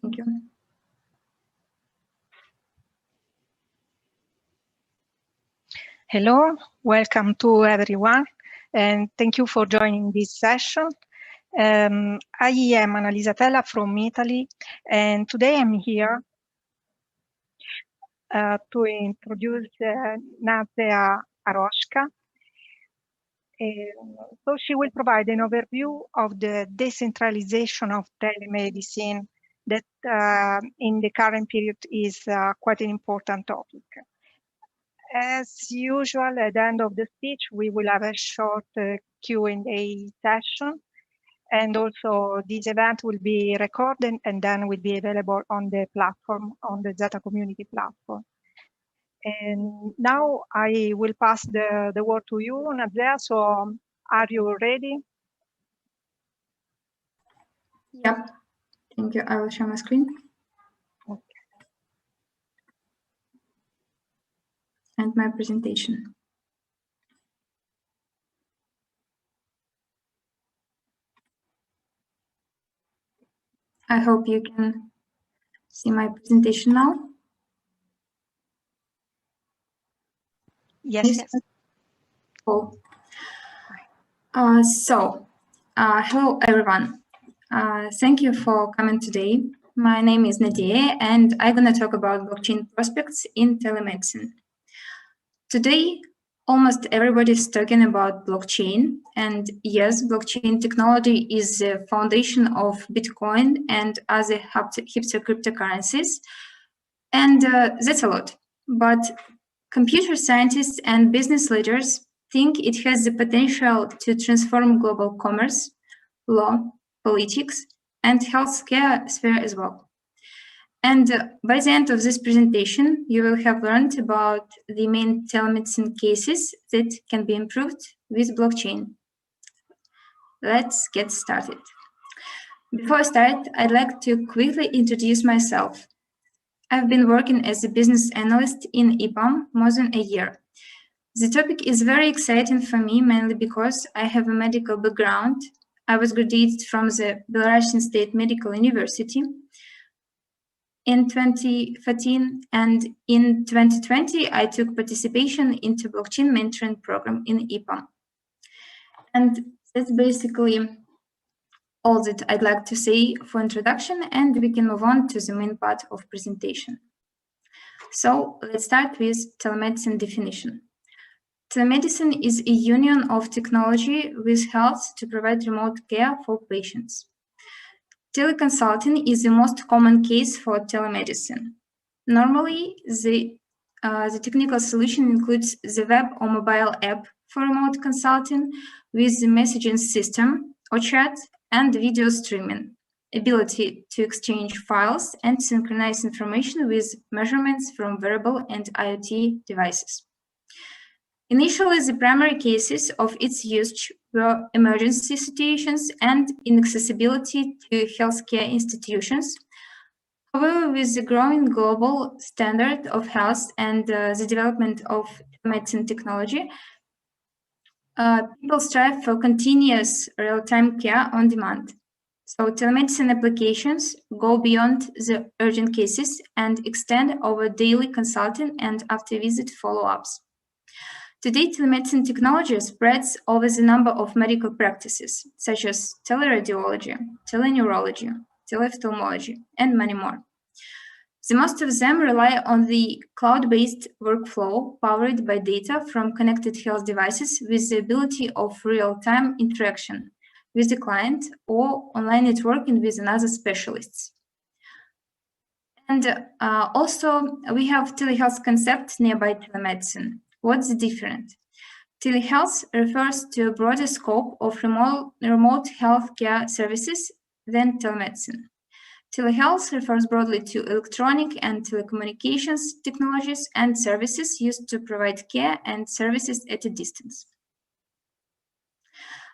Thank you. Hello, welcome to everyone, and thank you for joining this session. I am Annalisa Tella from Italy, and today I'm here to introduce Nazia Aroshka. So she will provide an overview of the decentralization of telemedicine that in the current period is quite an important topic. As usual, at the end of the speech, we will have a short Q&A session. And also this event will be recorded and then will be available on the platform, on the Zeta community platform. And now I will pass the word to you, Nazia. So are you ready? Yeah, thank you. I will share my screen. Okay. And my presentation. I hope you can see my presentation now. Yes, yes. Cool. Hello everyone. Thank you for coming today. My name is Nadia, and I'm going to talk about blockchain prospects in telemedicine. Today, almost everybody is talking about blockchain, and yes, blockchain technology is the foundation of Bitcoin and other hipster cryptocurrencies, and that's a lot. But computer scientists and business leaders think it has the potential to transform global commerce, law, politics, and healthcare sphere as well. And by the end of this presentation, you will have learned about the main telemedicine cases that can be improved with blockchain. Let's get started. Before I start, I'd like to quickly introduce myself. I've been working as a business analyst in EPAM more than a year. The topic is very exciting for me, mainly because I have a medical background. I was graduated from the Belarusian State Medical University in 2014, and in 2020, I took participation into blockchain mentoring program in EPAM. And that's basically all that I'd like to say for introduction, and we can move on to the main part of presentation. So let's start with telemedicine definition. Telemedicine is a union of technology with health to provide remote care for patients. Teleconsulting is the most common case for telemedicine. Normally, the technical solution includes the web or mobile app for remote consulting with the messaging system or chat and video streaming, ability to exchange files and synchronize information with measurements from wearable and IoT devices. Initially, the primary cases of its use were emergency situations and inaccessibility to healthcare institutions. However, with the growing global standard of health and the development of medicine technology, people strive for continuous real-time care on demand. So telemedicine applications go beyond the urgent cases and extend over daily consulting and after-visit follow-ups. Today, telemedicine technology spreads over the number of medical practices, such as teleradiology, teleneurology, teleophthalmology, and many more. The most of them rely on the cloud-based workflow powered by data from connected health devices with the ability of real-time interaction with the client or online networking with another specialists. And also, we have telehealth concept nearby telemedicine. What's the difference? Telehealth refers to a broader scope of remote healthcare services than telemedicine. Telehealth refers broadly to electronic and telecommunications technologies and services used to provide care and services at a distance.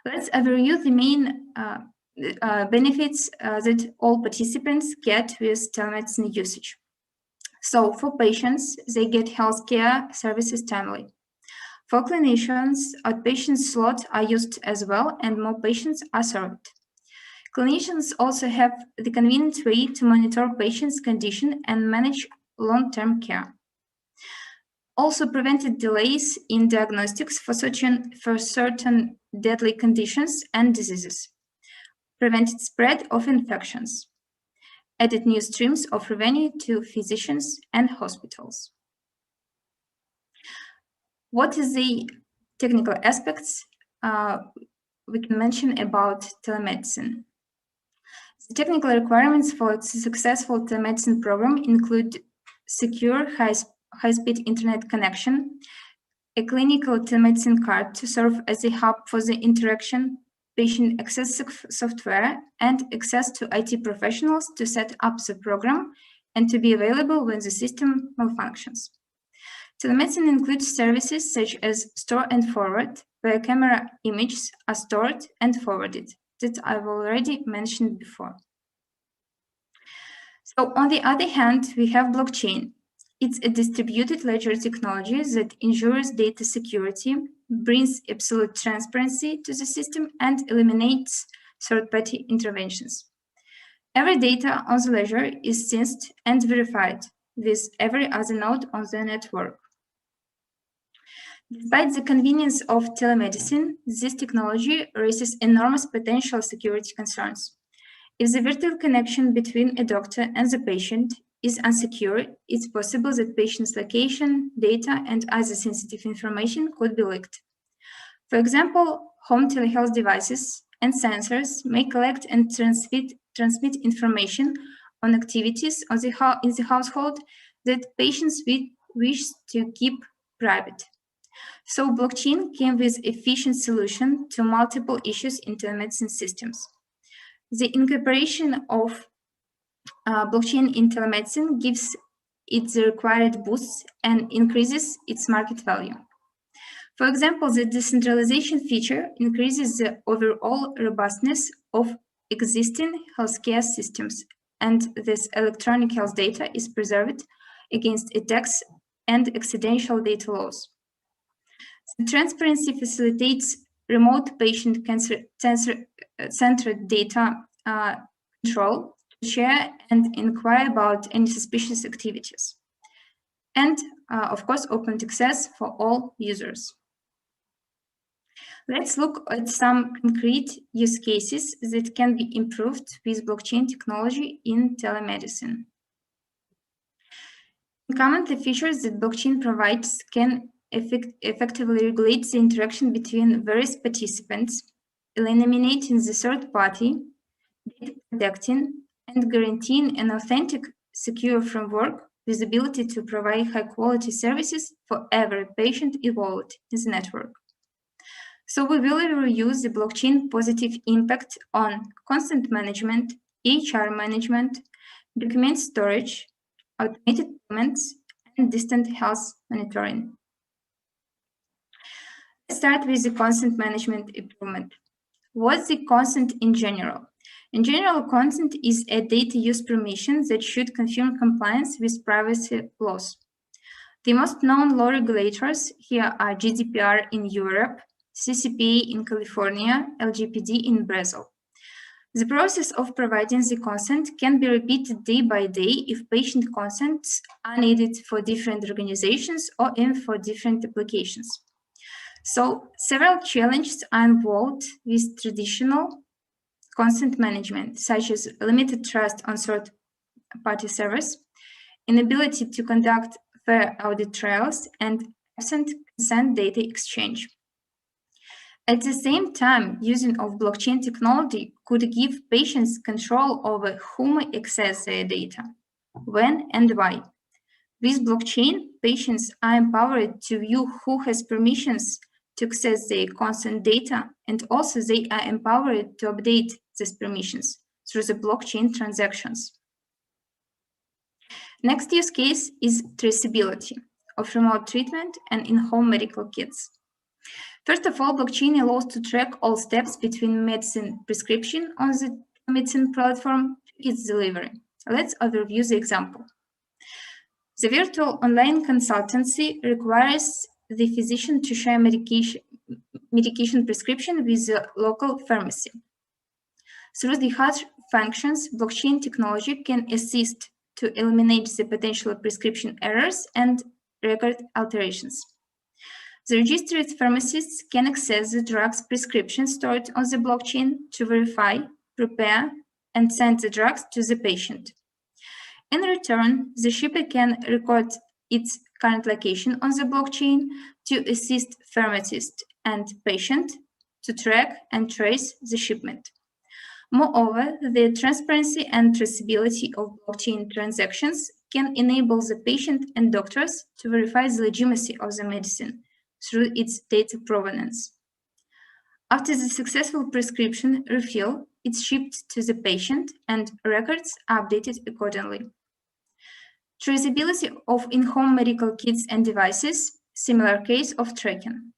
Let's overview the main benefits that all participants get with telemedicine usage. So for patients, they get healthcare services timely. For clinicians, outpatient slots are used as well and more patients are served. Clinicians also have the convenient way to monitor patients' condition and manage long-term care. Also prevented delays in diagnostics for certain deadly conditions and diseases. Prevented spread of infections. Added new streams of revenue to physicians and hospitals. What is the technical aspects we can mention about telemedicine? The technical requirements for a successful telemedicine program include secure high-speed internet connection, a clinical telemedicine card to serve as a hub for the interaction, patient access software, and access to IT professionals to set up the program and to be available when the system malfunctions. Telemedicine includes services such as store and forward, where camera images are stored and forwarded, that I've already mentioned before. So on the other hand, we have blockchain. It's a distributed ledger technology that ensures data security, brings absolute transparency to the system, and eliminates third-party interventions. Every data on the ledger is synced and verified with every other node on the network. Despite the convenience of telemedicine, this technology raises enormous potential security concerns. If the virtual connection between a doctor and the patient is unsecure, it's possible that patient's location, data, and other sensitive information could be leaked. For example, home telehealth devices and sensors may collect and transmit information on activities in the household that patients wish to keep private. So blockchain came with an efficient solution to multiple issues in telemedicine systems. The incorporation of blockchain in telemedicine gives it the required boosts and increases its market value. For example, the decentralization feature increases the overall robustness of existing healthcare systems, and this electronic health data is preserved against attacks and accidental data loss. The transparency facilitates remote patient-centered data control to share and inquire about any suspicious activities. And, of course, open access for all users. Let's look at some concrete use cases that can be improved with blockchain technology in telemedicine. Common features that blockchain provides can effectively regulate the interaction between various participants, eliminating the third party, data protecting, and guaranteeing an authentic, secure framework with the ability to provide high-quality services for every patient involved in the network. So we will review the blockchain positive impact on consent management, EHR management, document storage, automated payments, and distant health monitoring. Let's start with the consent management improvement. What's the consent in general? In general, consent is a data use permission that should confirm compliance with privacy laws. The most known law regulators here are GDPR in Europe, CCPA in California, LGPD in Brazil. The process of providing the consent can be repeated day by day if patient consents are needed for different organizations or even for different applications. So several challenges are involved with traditional consent management, such as limited trust on third-party servers, inability to conduct fair audit trails, and absent consent data exchange. At the same time, using of blockchain technology could give patients control over whom access their data, when and why. With blockchain, patients are empowered to view who has permissions to access their consent data, and also they are empowered to update these permissions through the blockchain transactions. Next use case is traceability of remote treatment and in-home medical kits. First of all, blockchain allows to track all steps between medicine prescription on the medicine platform to its delivery. Let's overview the example. The virtual online consultancy requires the physician to share medication prescription with the local pharmacy. Through the hash functions, blockchain technology can assist to eliminate the potential prescription errors and record alterations. The registered pharmacists can access the drug's prescription stored on the blockchain to verify, prepare, and send the drugs to the patient. In return, the shipper can record its current location on the blockchain to assist pharmacist and patient to track and trace the shipment. Moreover, the transparency and traceability of blockchain transactions can enable the patient and doctors to verify the legitimacy of the medicine through its data provenance. After the successful prescription refill, it's shipped to the patient and records are updated accordingly. Traceability of in-home medical kits and devices, similar case of tracking.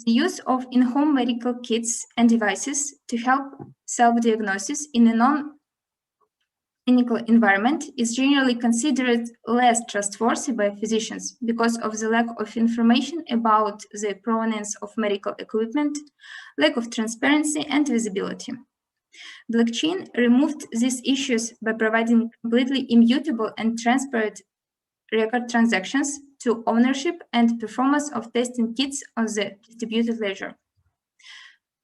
The use of in-home medical kits and devices to help self-diagnosis in a non-clinical environment is generally considered less trustworthy by physicians because of the lack of information about the provenance of medical equipment, lack of transparency and visibility. Blockchain removed these issues by providing completely immutable and transparent record transactions to ownership and performance of testing kits on the distributed ledger.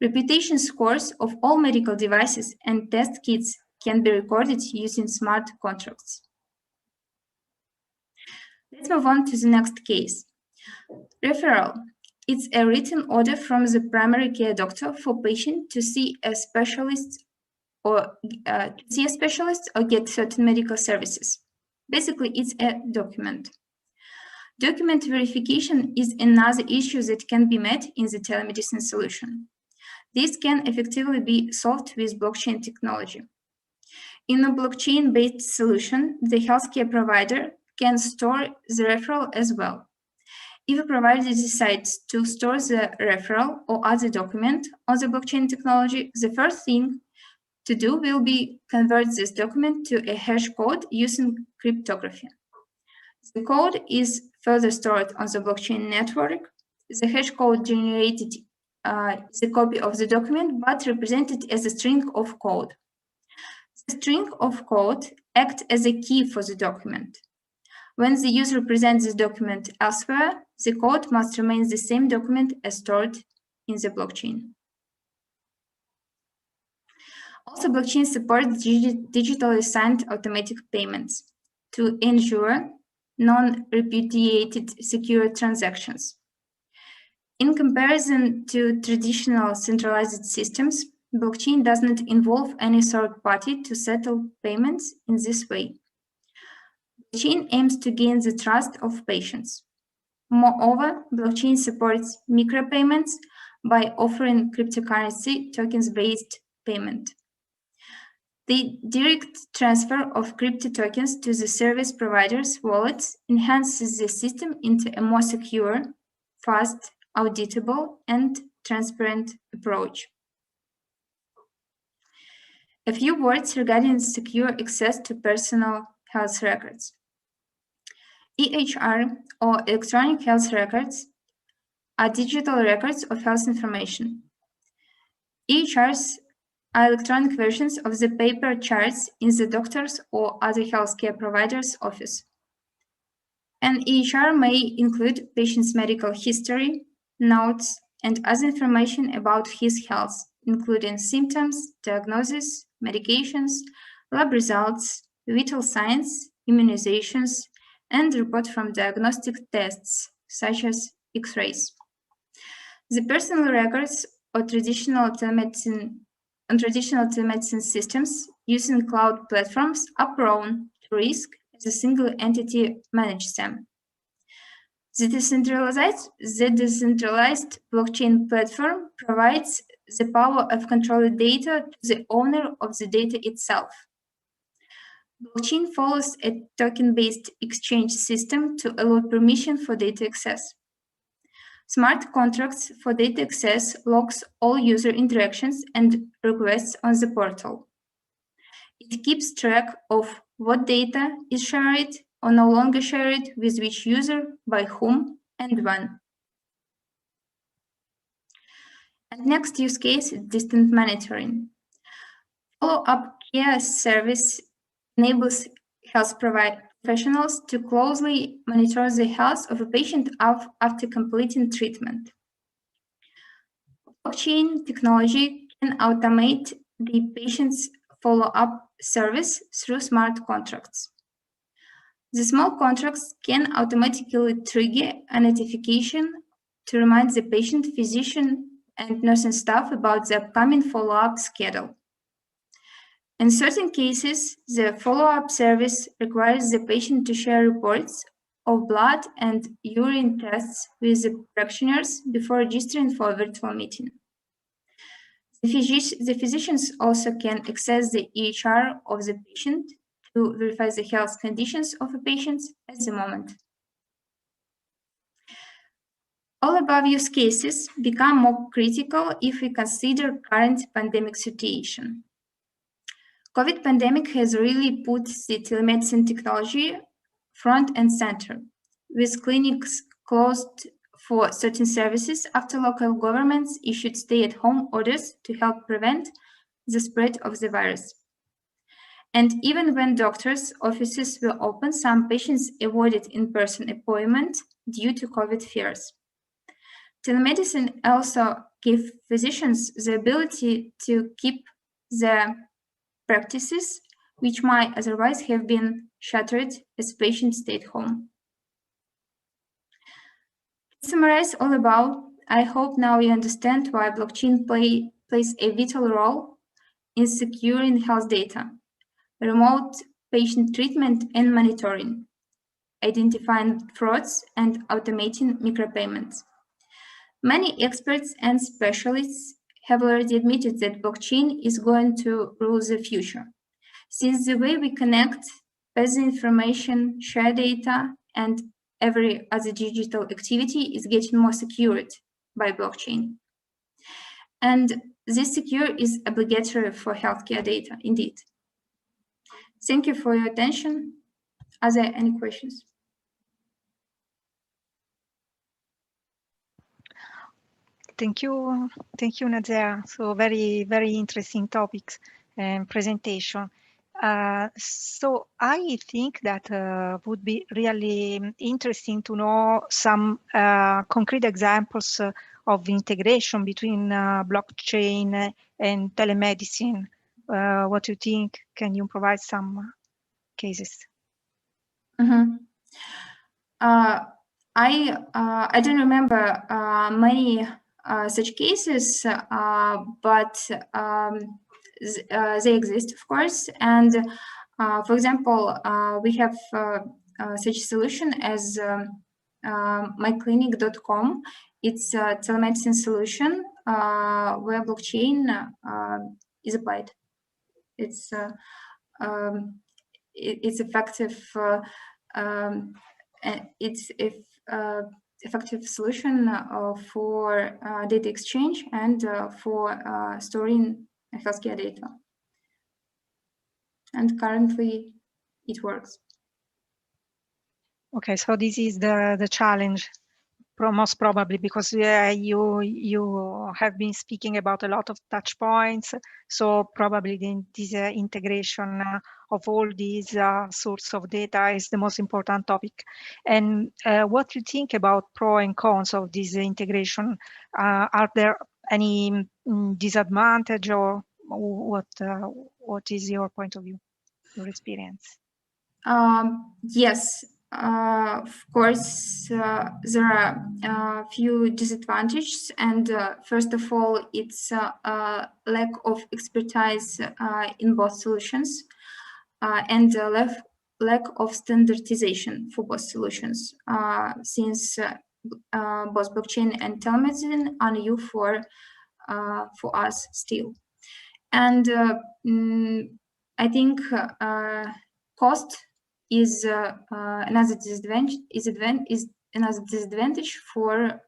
Reputation scores of all medical devices and test kits can be recorded using smart contracts. Let's move on to the next case. Referral. It's a written order from the primary care doctor for patient to see a specialist or get certain medical services. Basically, it's a document. Document verification is another issue that can be met in the telemedicine solution. This can effectively be solved with blockchain technology. In a blockchain-based solution, the healthcare provider can store the referral as well. If a provider decides to store the referral or other document on the blockchain technology, the first thing to do will be convert this document to a hash code using cryptography. The code is further stored on the blockchain network. The hash code generated is a copy of the document, but represented as a string of code. The string of code acts as a key for the document. When the user presents this document elsewhere, the code must remain the same document as stored in the blockchain. Also, blockchain supports digitally signed automatic payments to ensure non-repudiated secure transactions. In comparison to traditional centralized systems, blockchain does not involve any third party to settle payments in this way. Blockchain aims to gain the trust of patients. Moreover, blockchain supports micropayments by offering cryptocurrency tokens-based payment. The direct transfer of crypto tokens to the service provider's wallets enhances the system into a more secure, fast, auditable, and transparent approach. A few words regarding secure access to personal health records. EHR, or electronic health records, are digital records of health information. EHRs are electronic versions of the paper charts in the doctor's or other healthcare provider's office. An EHR may include patient's medical history, notes, and other information about his health, including symptoms, diagnosis, medications, lab results, vital signs, immunizations, and report from diagnostic tests, such as X-rays. The personal records or traditional telemedicine systems using cloud platforms are prone to risk as a single entity manages them. The decentralized blockchain platform provides the power of controlling data to the owner of the data itself. Blockchain follows a token-based exchange system to allow permission for data access. Smart contracts for data access logs all user interactions and requests on the portal. It keeps track of what data is shared or no longer shared with which user, by whom, and when. And next use case is distant monitoring. Follow-up care service enables health professionals to closely monitor the health of a patient after completing treatment. Blockchain technology can automate the patient's follow-up service through smart contracts. The small contracts can automatically trigger a notification to remind the patient, physician, and nursing staff about the upcoming follow-up schedule. In certain cases, the follow-up service requires the patient to share reports of blood and urine tests with the practitioners before registering for a virtual meeting. The physicians also can access the EHR of the patient to verify the health conditions of the patient at the moment. All above use cases become more critical if we consider current pandemic situation. COVID pandemic has really put the telemedicine technology front and center, with clinics closed for certain services after local governments issued stay-at-home orders to help prevent the spread of the virus. And even when doctors' offices were open, some patients avoided in-person appointment due to COVID fears. Telemedicine also gave physicians the ability to keep their practices, which might otherwise have been shuttered as patients stayed home. To summarize all about, I hope now you understand why blockchain plays a vital role in securing health data, remote patient treatment and monitoring, identifying frauds, and automating micropayments. Many experts and specialists have already admitted that blockchain is going to rule the future, since the way we connect, pass the information, share data, and every other digital activity is getting more secured by blockchain. And this secure is obligatory for healthcare data, indeed. Thank you for your attention. Are there any questions? Thank you, Nadia. So very, very interesting topics and presentation. So I think that would be really interesting to know some concrete examples of integration between blockchain and telemedicine. What do you think? Can you provide some cases? Mm-hmm. I don't remember many such cases, but they exist, of course. And for example, we have such a solution as myclinic.com. It's a telemedicine solution where blockchain is applied. It's effective. It's effective solution for data exchange and for storing healthcare data. And currently, it works. Okay, so this is the challenge, most probably, because you have been speaking about a lot of touch points. So probably this integration of all these sorts of data is the most important topic. And what do you think about pro and cons of this integration? Are there any disadvantage, or what is your point of view, your experience? Yes, of course, there are a few disadvantages, and first of all, it's a lack of expertise in both solutions, and lack of standardization for both solutions, since both blockchain and telemedicine are new for us still. And I think cost is another disadvantage for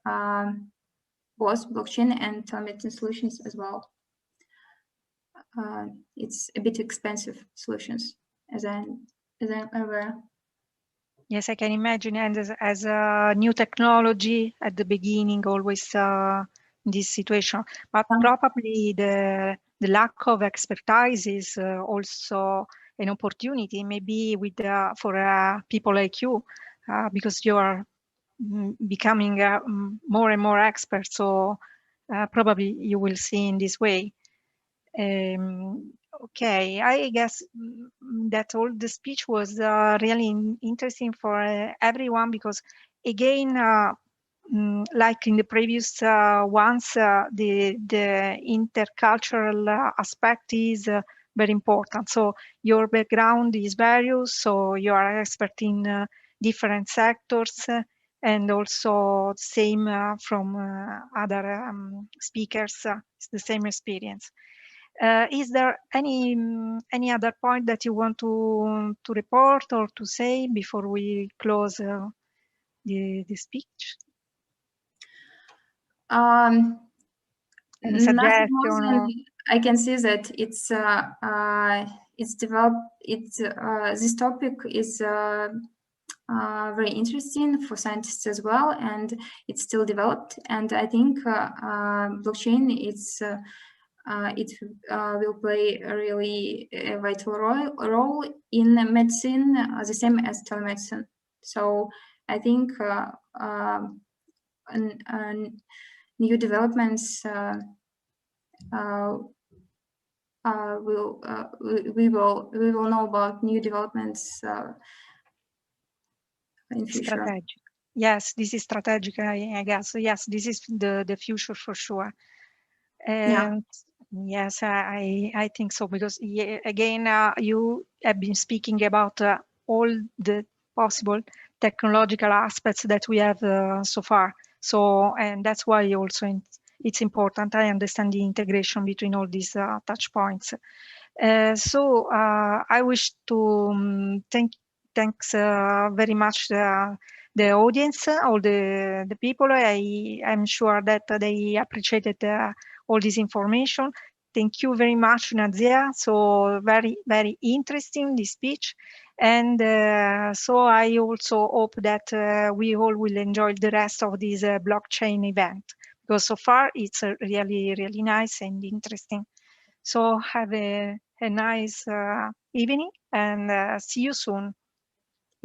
both blockchain and telemedicine solutions as well. It's a bit expensive solutions, as I'm aware. Yes, I can imagine. And as a new technology at the beginning, always in this situation, but probably the the lack of expertise is also an opportunity, maybe with for people like you, because you are becoming more and more expert. So probably you will see in this way. Okay, I guess that all the speech was really interesting for everyone, because again, like in the previous ones, the intercultural aspect is very important. So your background is various, so you are expert in different sectors, and also same from other speakers, it's the same experience. Is there any other point that you want to report or to say before we close the speech? Any Nothing more suggestion? than I can see that it's developed. This topic is very interesting for scientists as well, and it's still developed. And I think blockchain will play a really vital role in medicine, the same as telemedicine. So I think new developments we will know about new developments in future. Strategic. Yes, this is strategic, I guess. Yes, this is the future for sure. And yes, I think so, because again, you have been speaking about all the possible technological aspects that we have so far. So, and that's why also it's important. I understand the integration between all these touch points. So I wish to thanks very much the audience, all the people. I'm sure that they appreciated all this information. Thank you very much, Nazia. So very, very interesting, this speech. And so I also hope that we all will enjoy the rest of this blockchain event, because so far it's really, really nice and interesting. So have a nice evening, and see you soon.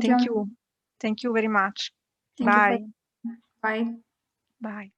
Thank you. Thank you very much. Thank Bye. you. Bye. Bye.